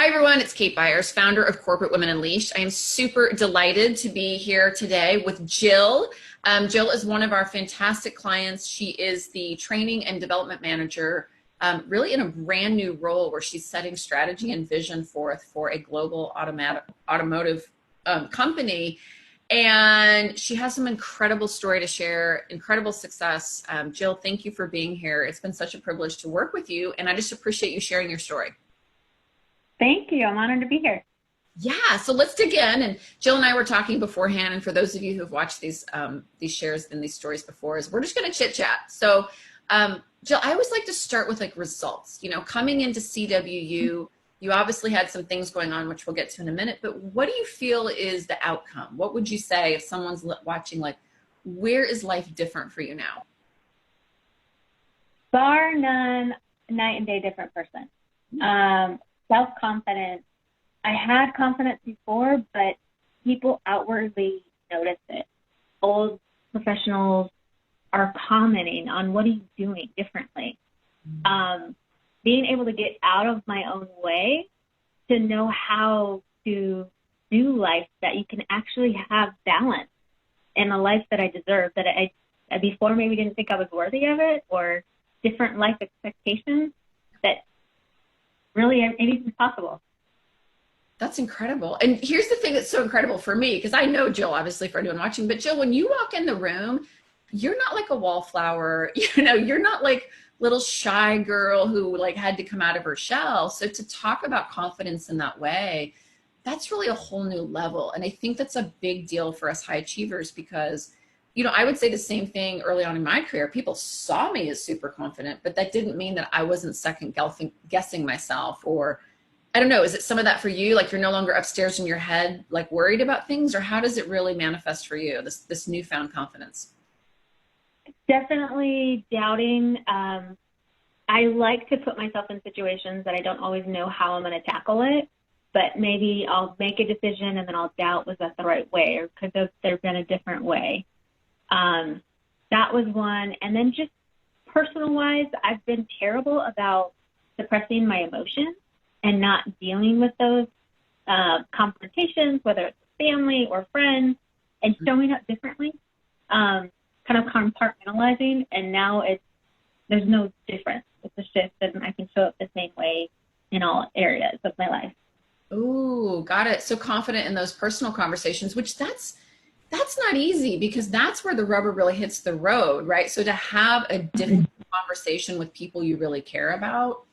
Hi, everyone. It's Kate Byers, founder of Corporate Women Unleashed. I am super delighted to be here today with Jill. Jill is one of our fantastic clients. She is the training and development manager, really in a brand new role where she's setting strategy and vision forth for a global automotive company. And she has some incredible story to share, incredible success. Jill, thank you for being here. It's been such a privilege to work with you, and I just appreciate you sharing your story. Thank you. I'm honored to be here. Yeah, so let's dig in. And Jill and I were talking beforehand, and for those of you who've watched these shares and these stories before, is we're just going to chit chat. So, Jill, I always like to start with like results. You know, coming into CWU, you obviously had some things going on, which we'll get to in a minute. But what do you feel is the outcome? What would you say if someone's watching? Like, where is life different for you now? Bar none, night and day different person. Self-confidence. I had confidence before, but people outwardly notice it. Old professionals are commenting on what are you doing differently. Being able to get out of my own way to know how to do life that you can actually have balance in a life that I deserve, that I before maybe didn't think I was worthy of it, or different life expectations that really anything's possible. That's incredible. And here's the thing that's so incredible for me, because I know Jill, obviously, for anyone watching, but Jill, when you walk in the room, you're not like a wallflower, you know, you're not like little shy girl who like had to come out of her shell. So to talk about confidence in that way, that's really a whole new level. And I think that's a big deal for us high achievers because, you know, I would say the same thing early on in my career. People saw me as super confident, but that didn't mean that I wasn't second guessing myself, or I don't know, is it some of that for you? Like you're no longer upstairs in your head, like worried about things, or how does it really manifest for you, this newfound confidence? Definitely doubting. I like to put myself in situations that I don't always know how I'm going to tackle it, but maybe I'll make a decision and then I'll doubt, was that the right way, or could there have been a different way? That was one. And then just personal wise, I've been terrible about suppressing my emotions and not dealing with those confrontations, whether it's family or friends, and showing up differently, kind of compartmentalizing. And now there's no difference. It's a shift, and I can show up the same way in all areas of my life. Ooh, got it. So confident in those personal conversations, which that's not easy, because that's where the rubber really hits the road, right? So to have a different conversation with people you really care about,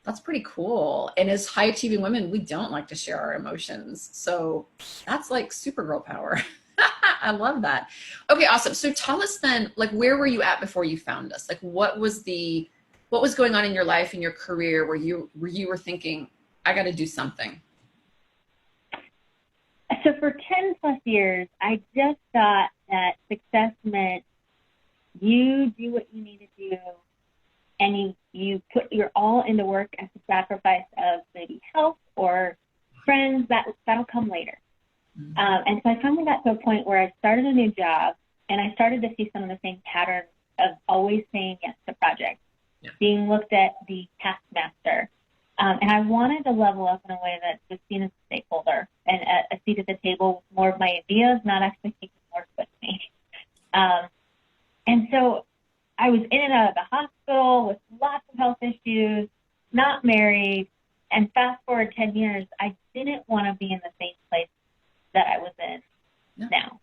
that's pretty cool. And as high achieving women, we don't like to share our emotions. So that's like Supergirl power. I love that. Okay, awesome. So tell us then, like, where were you at before you found us? Like, what was going on in your life, in your career, where you were thinking, I got to do something? So for 10 plus years, I just thought that success meant you do what you need to do, and you put your all into work at the sacrifice of maybe health or friends. That'll come later. And so I finally got to a point where I started a new job, and I started to see some of the same patterns of always saying yes to projects, being looked at the taskmaster. And I wanted to level up in a way that was seen as a stakeholder and a seat at the table with more of my ideas, not actually taking more with me. And so I was in and out of the hospital with lots of health issues, not married, and fast forward 10 years, I didn't want to be in the same place that I was in now.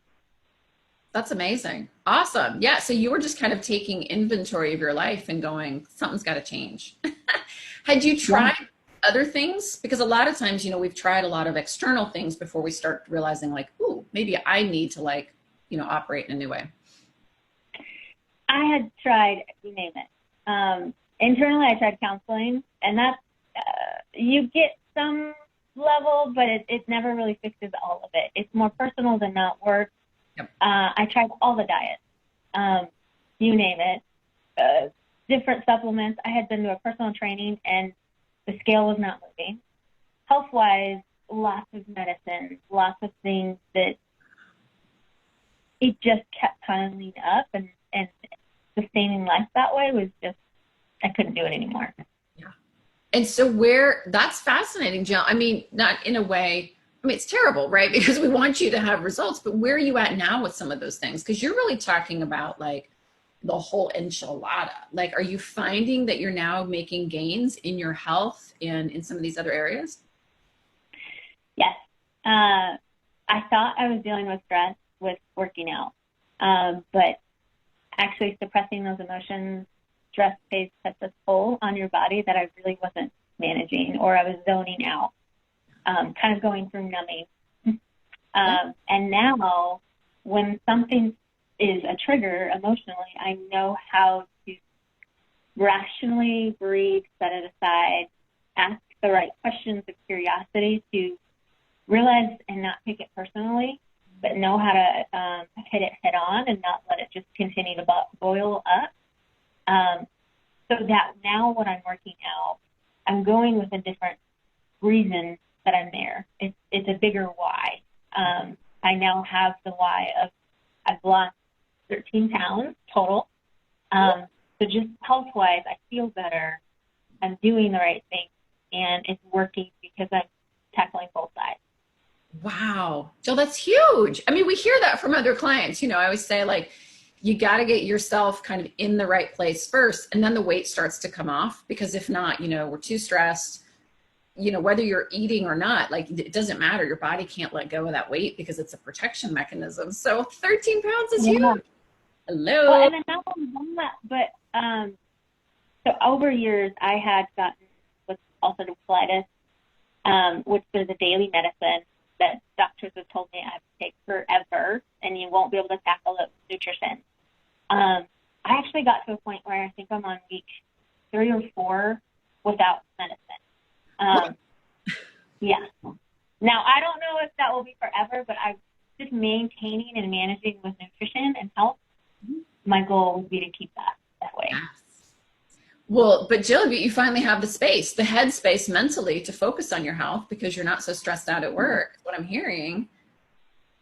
That's amazing. Awesome. Yeah. So you were just kind of taking inventory of your life and going, something's got to change. Had you tried other things? Because a lot of times, you know, we've tried a lot of external things before we start realizing like, ooh, maybe I need to like, you know, operate in a new way. I had tried, you name it. Internally, I tried counseling, and that's, you get some level, but it never really fixes all of it. It's more personal than not work. Yep. I tried all the diets, you name it, different supplements. I had been to a personal training, and the scale was not moving. Health-wise, lots of medicines, lots of things that it just kept piling up, and sustaining life that way was just, I couldn't do it anymore. Yeah. And so that's fascinating, Jill. I mean, not in a way, I mean, it's terrible, right? Because we want you to have results, but where are you at now with some of those things? Because you're really talking about like the whole enchilada. Like, are you finding that you're now making gains in your health and in some of these other areas? Yes. I thought I was dealing with stress with working out, but actually suppressing those emotions, stress takes such a toll on your body that I really wasn't managing, or I was zoning out, kind of going through numbing. And now when something is a trigger emotionally, I know how to rationally breathe, set it aside, ask the right questions of curiosity to realize and not take it personally, but know how to hit it head on and not let it just continue to boil up. So that now when I'm working out, I'm going with a different reason that I'm there. It's a bigger why. I now have the why of I've lost 13 pounds total. So just health-wise, I feel better. I'm doing the right thing, and it's working because I'm tackling both sides. Wow. Jill, that's huge. I mean, we hear that from other clients. You know, I always say, like, you got to get yourself kind of in the right place first, and then the weight starts to come off. Because if not, you know, we're too stressed, you know, whether you're eating or not, like, it doesn't matter. Your body can't let go of that weight because it's a protection mechanism. So 13 pounds is Yeah. huge. Hello. Well, and then not only that, but so over years, I had gotten what's ulcerative colitis, which is a daily medicine that doctors have told me I have to take forever, and you won't be able to tackle it with nutrition. I actually got to a point where I think I'm on week 3 or 4 without medicine. Yeah. Now, I don't know if that will be forever, but I'm just maintaining and managing with nutrition and health. My goal would be to keep that way. Yes. Well, but Jill, you finally have the space, the head space mentally to focus on your health because you're not so stressed out at work, what I'm hearing.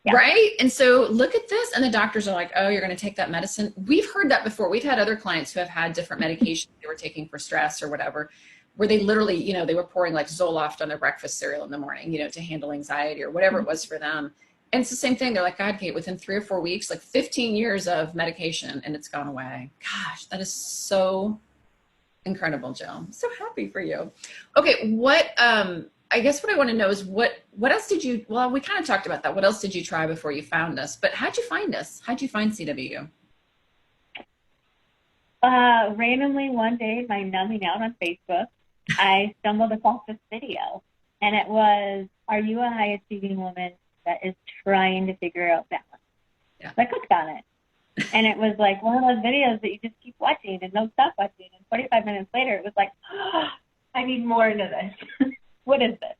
Yeah. Right? And so look at this. And the doctors are like, oh, you're going to take that medicine. We've heard that before. We've had other clients who have had different medications they were taking for stress or whatever, where they literally, you know, they were pouring like Zoloft on their breakfast cereal in the morning, you know, to handle anxiety or whatever it was for them. And it's the same thing. They're like, God, Kate, within 3 or 4 weeks, like 15 years of medication and it's gone away. Gosh, that is so incredible, Jill. I'm so happy for you. Okay, I guess what I want to know is what else did you, well, we kind of talked about that. What else did you try before you found us? But how'd you find us? How'd you find CWU? Randomly one day, by numbing out on Facebook, I stumbled across this video, and it was, are you a high achieving woman that is trying to figure out balance? Yeah. So I clicked on it. And it was like one of those videos that you just keep watching and don't stop watching. And 45 minutes later, it was like, oh, I need more into this. What is this?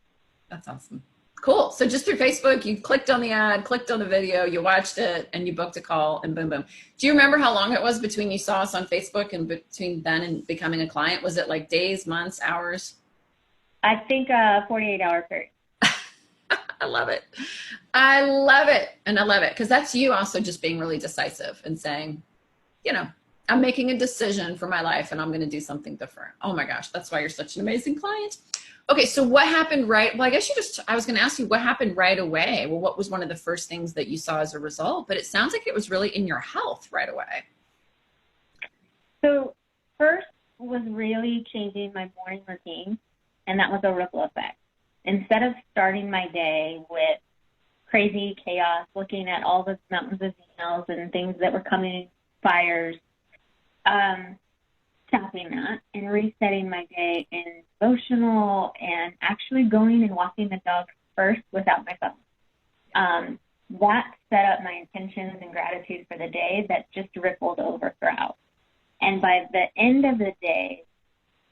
That's awesome. Cool. So just through Facebook, you clicked on the ad, clicked on the video, you watched it, and you booked a call, and boom, boom. Do you remember how long it was between you saw us on Facebook and between then and becoming a client? Was it like days, months, hours? I think 48-hour period. I love it. I love it. And I love it because that's you also just being really decisive and saying, you know, I'm making a decision for my life and I'm going to do something different. Oh my gosh, that's why you're such an amazing client. Okay, so what happened right? Well, I guess I was going to ask you what happened right away. Well, what was one of the first things that you saw as a result? But it sounds like it was really in your health right away. So first was really changing my morning routine, and that was a ripple effect. Instead of starting my day with crazy chaos, looking at all the mountains of emails and things that were coming, fires, stopping that and resetting my day in devotional and actually going and walking the dog first without my phone. That set up my intentions and gratitude for the day that just rippled over throughout. And by the end of the day,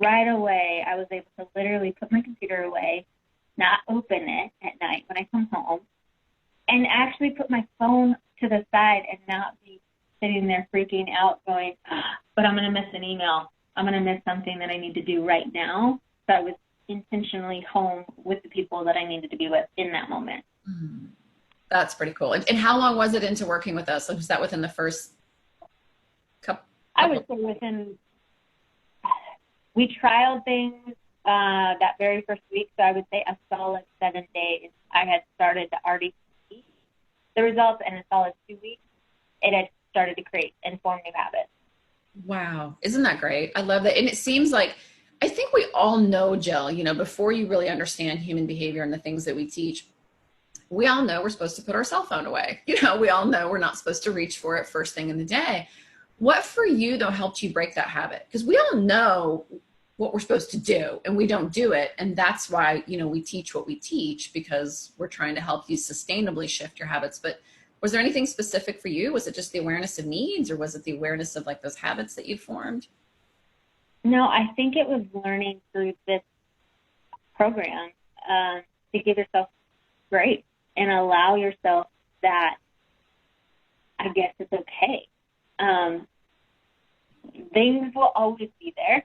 right away, I was able to literally put my computer away, not open it at night when I come home, and actually put my phone to the side and not be sitting there freaking out going, but I'm going to miss an email. I'm going to miss something that I need to do right now. So I was intentionally home with the people that I needed to be with in that moment. That's pretty cool. And how long was it into working with us? Was that within the first couple? I would say we trialed things that very first week. So I would say a solid 7 days, I had started to already see the results, and a solid 2 weeks, it had started to create and form new habits. Wow. Isn't that great? I love that. And it seems like, I think we all know, Jill, before you really understand human behavior and the things that we teach, we all know we're supposed to put our cell phone away. We all know we're not supposed to reach for it first thing in the day. What for you, though, helped you break that habit? Because we all know what we're supposed to do and we don't do it. And that's why, we teach what we teach, because we're trying to help you sustainably shift your habits. But was there anything specific for you? Was it just the awareness of needs, or was it the awareness of like those habits that you formed? No, I think it was learning through this program, to give yourself grace and allow yourself that, I guess it's okay. Things will always be there.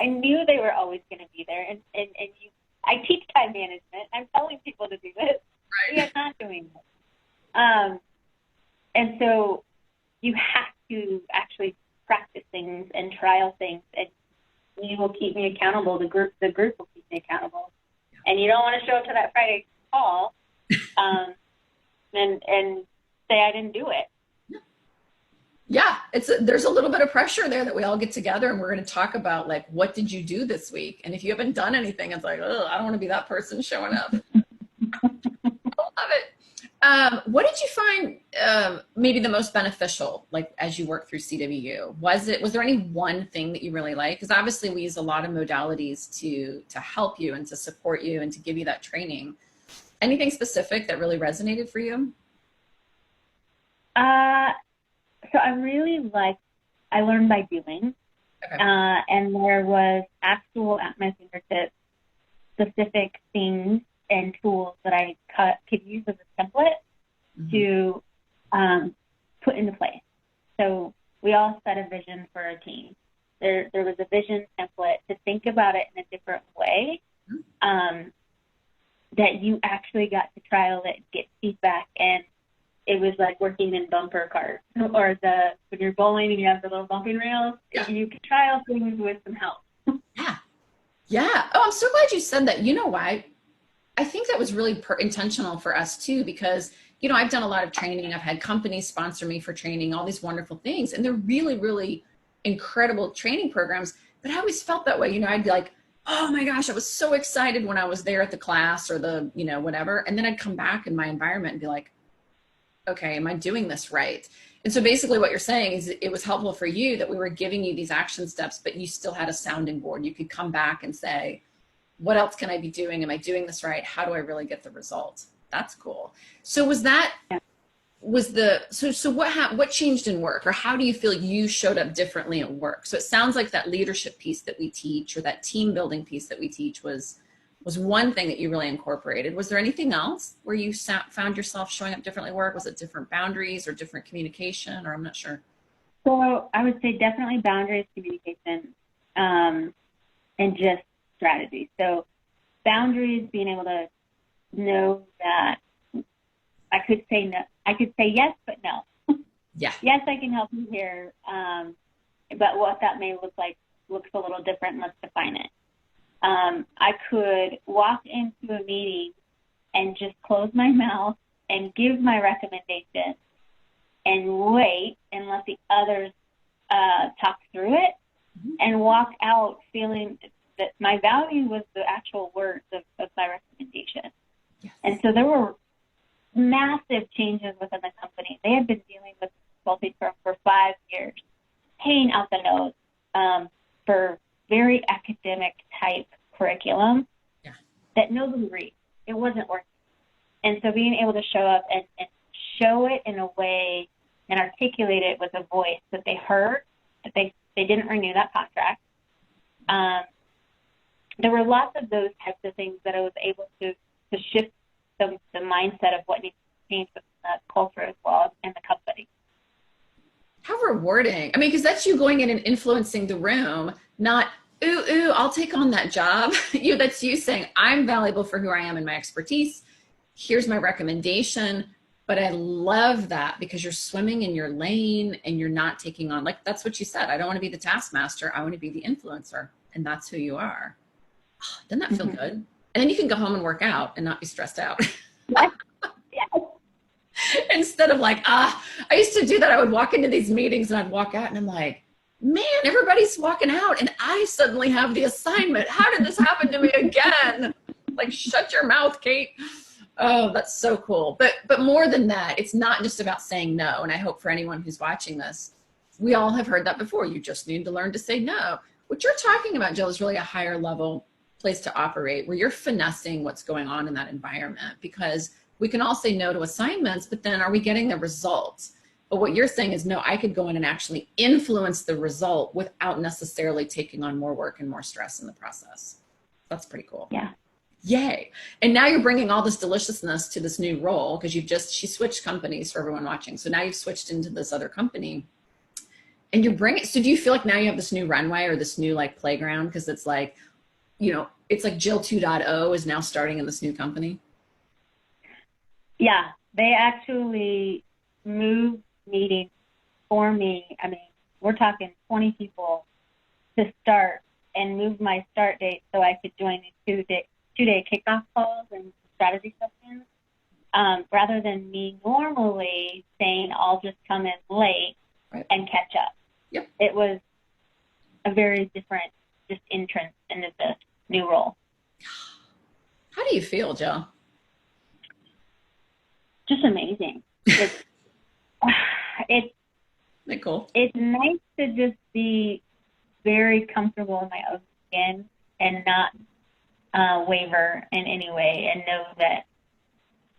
I knew they were always going to be there. I teach time management. I'm telling people to do this. Right. We are not doing this. And so you have to actually practice things and trial things, and you will keep me accountable. The group will keep me accountable. And you don't want to show up to that Friday call, and say I didn't do it. Yeah, there's a little bit of pressure there that we all get together and we're going to talk about, like, what did you do this week? And if you haven't done anything, it's like, oh, I don't want to be that person showing up. I love it. What did you find maybe the most beneficial, like, as you work through CWU? Was there any one thing that you really liked? Because obviously we use a lot of modalities to help you and to support you and to give you that training. Anything specific that really resonated for you? So I learned by doing, Okay. and there was actual at my fingertips specific things and tools that I could use as a template to put into place. So we all set a vision for a team. There was a vision template to think about it in a different way, that you actually got to trial it, get feedback, and it was like working in bumper cars, or when you're bowling and you have the little bumping rails, you can trial things with some help. Yeah. Yeah. Oh, I'm so glad you said that. You know why? I think that was really intentional for us too, because, I've done a lot of training. I've had companies sponsor me for training, all these wonderful things. And they're really, really incredible training programs. But I always felt that way. I'd be like, oh my gosh, I was so excited when I was there at the class or the, whatever. And then I'd come back in my environment and be like, okay, am I doing this right? And so basically what you're saying is it was helpful for you that we were giving you these action steps, but you still had a sounding board. You could come back and say, what else can I be doing? Am I doing this right? How do I really get the result? That's cool. So what changed in work, or how do you feel you showed up differently at work? So it sounds like that leadership piece that we teach, or that team building piece that we teach was one thing that you really incorporated. Was there anything else where you found yourself showing up differently at work? Was it different boundaries or different communication, or I'm not sure? So I would say definitely boundaries, communication, and just strategy. So boundaries, being able to know that I could say no. I could say yes, but no. Yeah. Yes, I can help you here, but what that may look like looks a little different. Let's define it. I could walk into a meeting and just close my mouth and give my recommendation and wait and let the others talk through it, and walk out feeling that my value was the actual words of my recommendation. Yes. And so there were massive changes within the company. They had been dealing with a consulting firm for 5 years, paying out the nose for very academic type curriculum that nobody reads. It wasn't working. And so being able to show up and show it in a way and articulate it with a voice that they heard, that they didn't renew that contract. There were lots of those types of things that I was able to shift the mindset of what needs to change with the culture as well in the company. How rewarding. I mean, because that's you going in and influencing the room, not, ooh, I'll take on that job. That's you saying, I'm valuable for who I am and my expertise. Here's my recommendation. But I love that because you're swimming in your lane and you're not taking on, like, that's what you said. I don't want to be the taskmaster. I want to be the influencer. And that's who you are. Doesn't that feel Mm-hmm. good? And then you can go home and work out and not be stressed out. Yes, yes. Instead of like, I used to do that. I would walk into these meetings and I'd walk out and I'm like, man, everybody's walking out and I suddenly have the assignment. How did this happen to me again? Like, shut your mouth, Kate. Oh, that's so cool. But more than that, it's not just about saying no. And I hope for anyone who's watching this, we all have heard that before. You just need to learn to say no. What you're talking about, Jill, is really a higher level place to operate where you're finessing what's going on in that environment, because we can all say no to assignments, but then are we getting the results? But what you're saying is, no, I could go in and actually influence the result without necessarily taking on more work and more stress in the process. That's pretty cool. Yeah. Yay. And now you're bringing all this deliciousness to this new role, because she switched companies for everyone watching. So now you've switched into this other company and you're bringing, so do you feel like now you have this new runway or this new like playground? Because it's like, it's like Jill 2.0 is now starting in this new company. Yeah. They actually moved meetings for me. I mean, we're talking 20 people to start, and move my start date so I could join the two-day kickoff calls and strategy sessions, rather than me normally saying I'll just come in late Right. and catch up. Yep. It was a very different just entrance into this new role. How do you feel, Jill? Just amazing. It's Isn't it cool? it's nice to just be very comfortable in my own skin and not waver in any way, and know that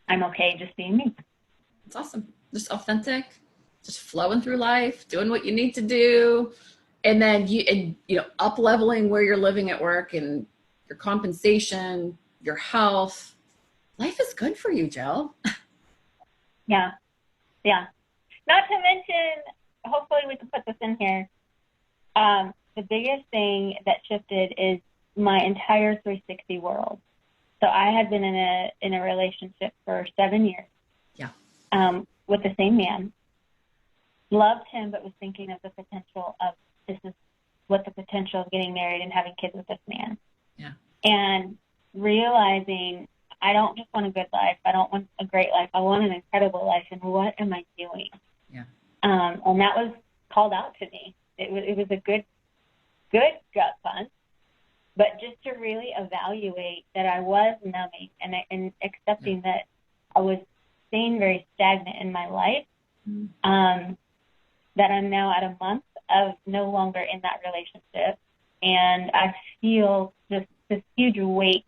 I'm okay just being me. It's awesome. Just authentic, just flowing through life, doing what you need to do. And then up leveling where you're living at work and your compensation, your health. Life is good for you, Jill. Yeah. Yeah. Not to mention, hopefully we can put this in here. The biggest thing that shifted is my entire 360 world. So I had been in a relationship for 7 years. Yeah. With the same man. Loved him, but was thinking of the potential of the potential of getting married and having kids with this man. Yeah. And realizing I don't just want a good life. I don't want a great life. I want an incredible life. And what am I doing? Yeah. And that was called out to me. It was a good gut punch, but just to really evaluate that I was numbing and accepting that I was staying very stagnant in my life, that I'm now at a month of no longer in that relationship. And I feel just this huge weight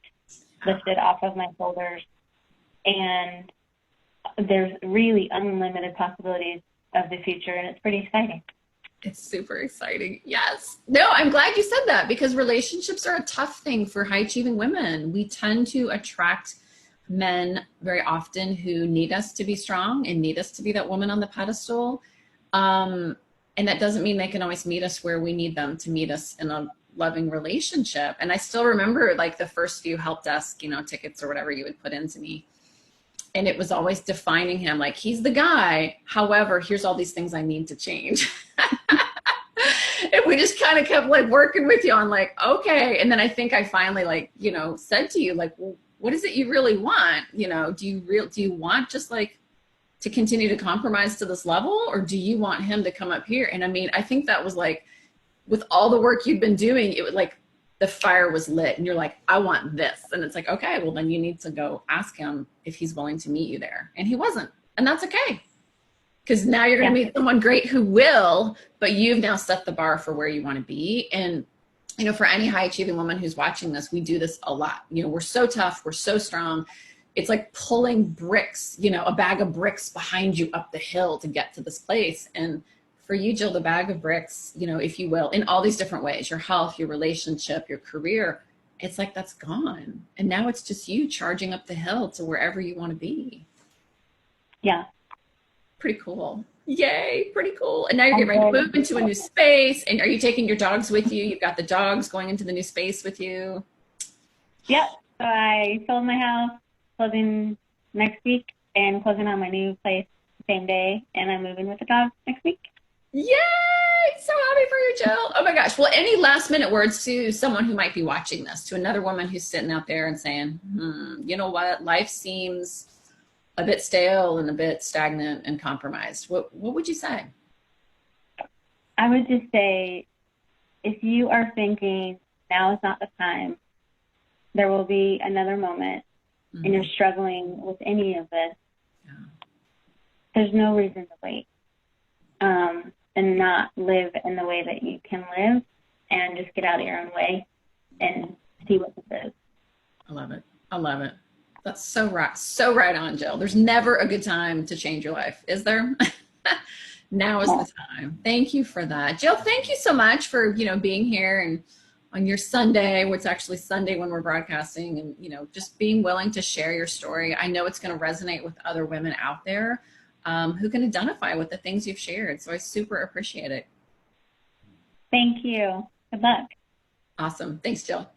lifted off of my shoulders. And there's really unlimited possibilities of the future, and it's pretty exciting. It's super exciting. Yes. No, I'm glad you said that, because relationships are a tough thing for high achieving women. We tend to attract men very often who need us to be strong and need us to be that woman on the pedestal. And that doesn't mean they can always meet us where we need them to meet us in a loving relationship. And I still remember like the first few help desk, tickets or whatever you would put into me. And it was always defining him like, he's the guy. However, here's all these things I need to change. And we just kind of kept like working with you on like, okay. And then I think I finally said to you like, well, what is it you really want? Do you want just like to continue to compromise to this level, or do you want him to come up here? And I mean, I think that was like, with all the work you'd been doing, it was like the fire was lit and you're like, I want this. And it's like, okay, well then you need to go ask him if he's willing to meet you there. And he wasn't. And that's okay. Because now you're going to meet someone great who will, but you've now set the bar for where you want to be. And, for any high achieving woman who's watching this, we do this a lot. We're so tough. We're so strong. It's like pulling bricks, a bag of bricks behind you up the hill to get to this place. And for you, Jill, the bag of bricks, if you will, in all these different ways, your health, your relationship, your career, it's like that's gone. And now it's just you charging up the hill to wherever you want to be. Yeah. Pretty cool. Yay, pretty cool. And now you're getting ready to move into a new space. And are you taking your dogs with you? You've got the dogs going into the new space with you? Yep. So I sold my house, closing next week, and closing on my new place the same day. And I'm moving with the dogs next week. Yay! So happy for you, Jill. Oh my gosh. Well, any last minute words to someone who might be watching this, to another woman who's sitting out there and saying, you know what? Life seems a bit stale and a bit stagnant and compromised. What would you say? I would just say, if you are thinking now is not the time, there will be another moment, and you're Mm-hmm. struggling with any of this, Yeah. there's no reason to wait, and not live in the way that you can live, and just get out of your own way and see what this is. I love it. I love it. That's so right. So right on, Jill. There's never a good time to change your life, is there? Now is the time. Thank you for that. Jill, thank you so much for, being here and on your Sunday, what's actually Sunday when we're broadcasting, and, just being willing to share your story. I know it's going to resonate with other women out there who can identify with the things you've shared. So I super appreciate it. Thank you. Good luck. Awesome. Thanks, Jill.